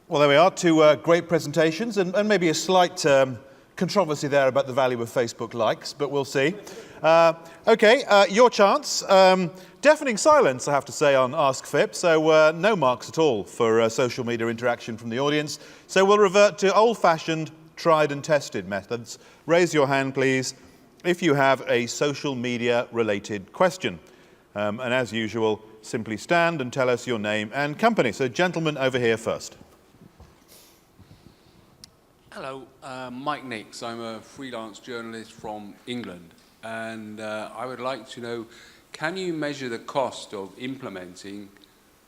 Well, there we are, two great presentations, and maybe a slight controversy there about the value of Facebook likes, but we'll see. Okay, your chance. Deafening silence, I have to say, on Ask FIPP, so no marks at all for social media interaction from the audience. So we'll revert to old-fashioned, tried and tested methods. Raise your hand, please, if you have a social media-related question. And as usual, simply stand and tell us your name and company. So, gentlemen over here first. Hello, Mike Nix. I'm a freelance journalist from England, and I would like to know, can you measure the cost of implementing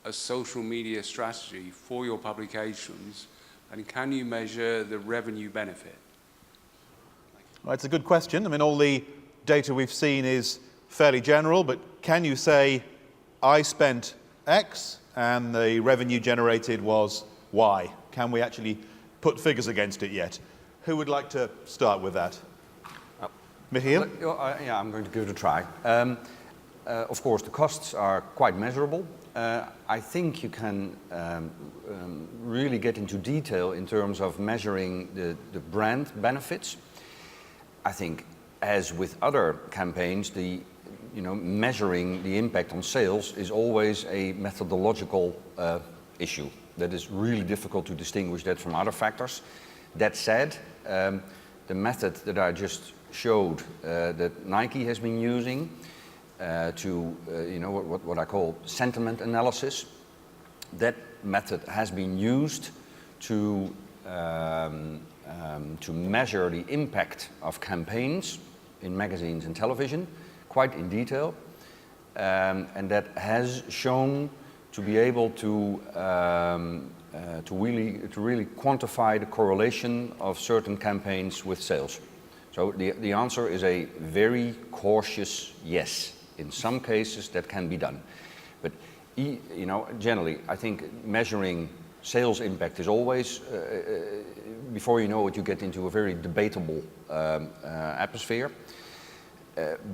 a social media strategy for your publications, and can you measure the revenue benefit? Well, it's a good question. I mean, all the data we've seen is fairly general, but can you say, I spent X and the revenue generated was Y? Can we actually put figures against it yet? Who would like to start with that? Michiel? Yeah, I'm going to give it a try. Of course, the costs are quite measurable. I think you can really get into detail in terms of measuring the brand benefits. I think, as with other campaigns, measuring the impact on sales is always a methodological issue. That is really difficult to distinguish that from other factors. That said, the method that I just showed that Nike has been using to, what I call sentiment analysis, that method has been used to measure the impact of campaigns in magazines and television quite in detail, and that has shown to be able to really quantify the correlation of certain campaigns with sales. So the answer is a very cautious yes. In some cases that can be done, but generally I think measuring sales impact is always before you know it, you get into a very debatable atmosphere.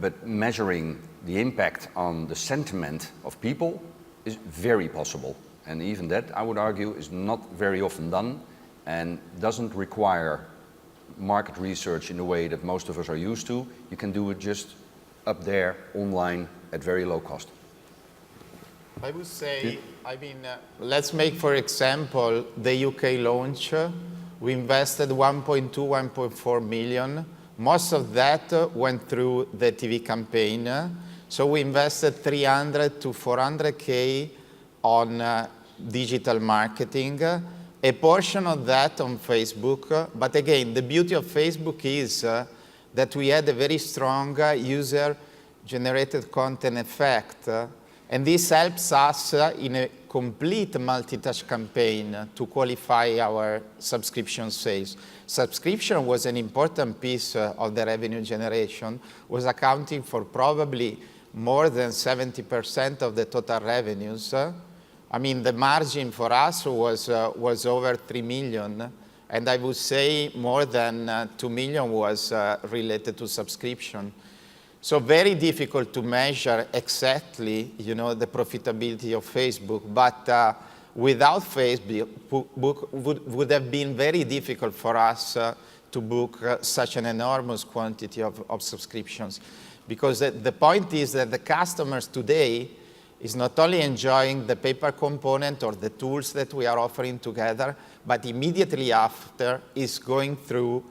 But measuring the impact on the sentiment of people is very possible, and even that, I would argue, is not very often done and doesn't require market research in the way that most of us are used to. You can do it just up there online at very low cost. I would say, let's make, for example, the UK launch. We invested 1.2, 1.4 million. Most of that went through the TV campaign. So we invested 300 to 400K on digital marketing, a portion of that on Facebook. But again, the beauty of Facebook is that we had a very strong user-generated content effect. And this helps us in a complete multi-touch campaign to qualify our subscription sales. Subscription was an important piece of the revenue generation, was accounting for probably more than 70% of the total revenues. I mean, the margin for us was over 3 million, and I would say more than 2 million was related to subscription. So very difficult to measure exactly, the profitability of Facebook, but without Facebook, would have been very difficult for us to book such an enormous quantity of subscriptions. Because the point is that the customers today is not only enjoying the paper component or the tools that we are offering together, but immediately after is going through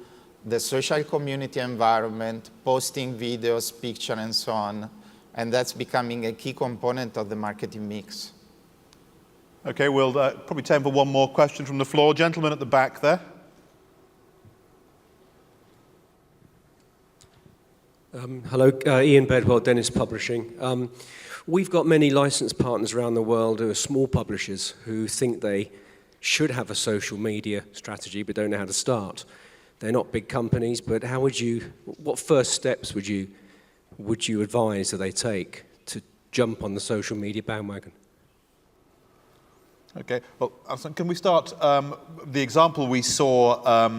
the social community environment, posting videos, pictures, and so on. And that's becoming a key component of the marketing mix. Okay, we'll probably time for one more question from the floor. Gentleman at the back there. Hello, Ian Bedwell, Dennis Publishing. We've got many licensed partners around the world who are small publishers who think they should have a social media strategy but don't know how to start. They're not big companies, but what first steps would you advise that they take to jump on the social media bandwagon? Okay, well, Alessandro, can we start, the example we saw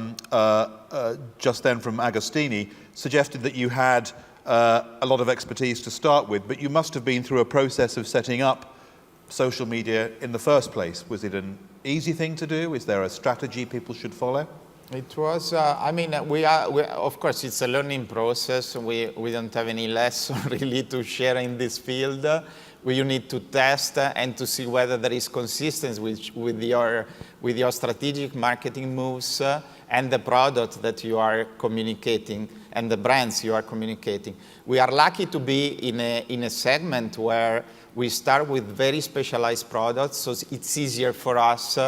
just then from Agostini suggested that you had a lot of expertise to start with, but you must have been through a process of setting up social media in the first place. Was it an easy thing to do? Is there a strategy people should follow? It was, of course, it's a learning process. We don't have any lesson really to share in this field. You need to test and to see whether there is consistency with your strategic marketing moves and the product that you are communicating and the brands you are communicating. We are lucky to be in a segment where we start with very specialized products, so it's easier for us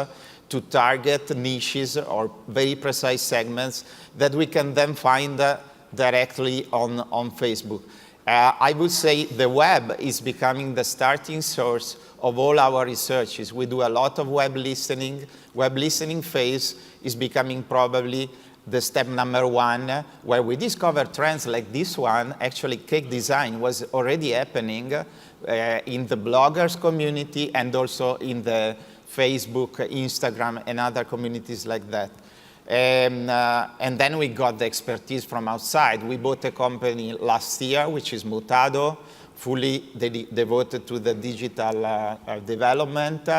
to target niches or very precise segments that we can then find directly on Facebook. I would say the web is becoming the starting source of all our researches. We do a lot of web listening. Web listening phase is becoming probably the step number one, where we discover trends like this one. Actually, cake design was already happening in the bloggers community and also in the Facebook, Instagram, and other communities like that. And then we got the expertise from outside. We bought a company last year, which is Mutado, fully devoted to the digital development.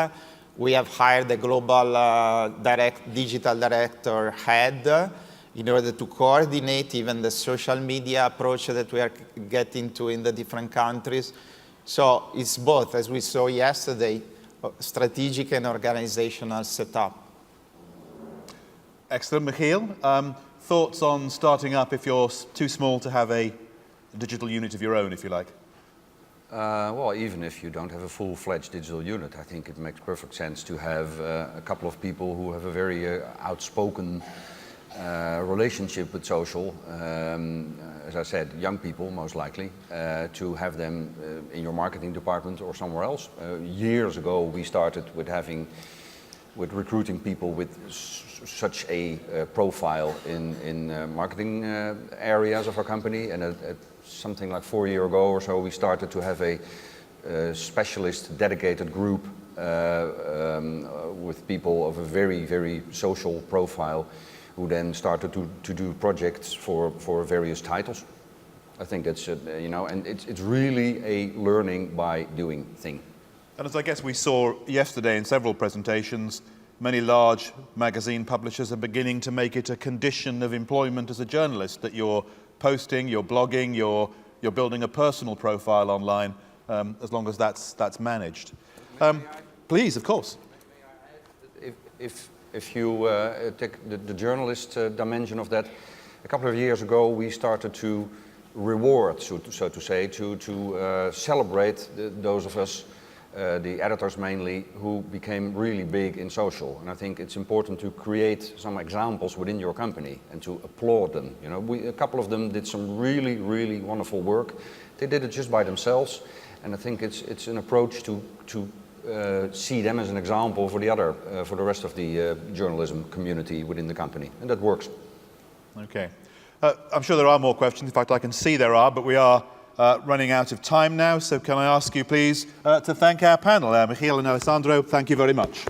We have hired a global digital director head in order to coordinate even the social media approach that we are getting to in the different countries. So it's both, as we saw yesterday, strategic and organizational setup. Excellent. Michiel, thoughts on starting up if you're too small to have a digital unit of your own, if you like? Well, even if you don't have a full-fledged digital unit, I think it makes perfect sense to have a couple of people who have a very outspoken relationship with social, as I said, young people most likely, to have them in your marketing department or somewhere else. Years ago we started with recruiting people with such a profile in marketing areas of our company, and something like 4 years ago or so we started to have a specialist dedicated group with people of a very, very social profile who then started to do projects for various titles. I think that's, and it's really a learning by doing thing. And as I guess we saw yesterday in several presentations, many large magazine publishers are beginning to make it a condition of employment as a journalist that you're posting, you're blogging, you're building a personal profile online, as long as that's managed. Please, of course. If you take the journalist dimension of that, a couple of years ago we started to reward, so to say, to celebrate those of us, the editors mainly, who became really big in social. And I think it's important to create some examples within your company and to applaud them. A couple of them did some really, really wonderful work. They did it just by themselves, and I think it's an approach to see them as an example for the rest of the journalism community within the company, and that works. Okay. I'm sure there are more questions. In fact, I can see there are, but we are running out of time now. So can I ask you, please, to thank our panel, Michiel and Alessandro. Thank you very much.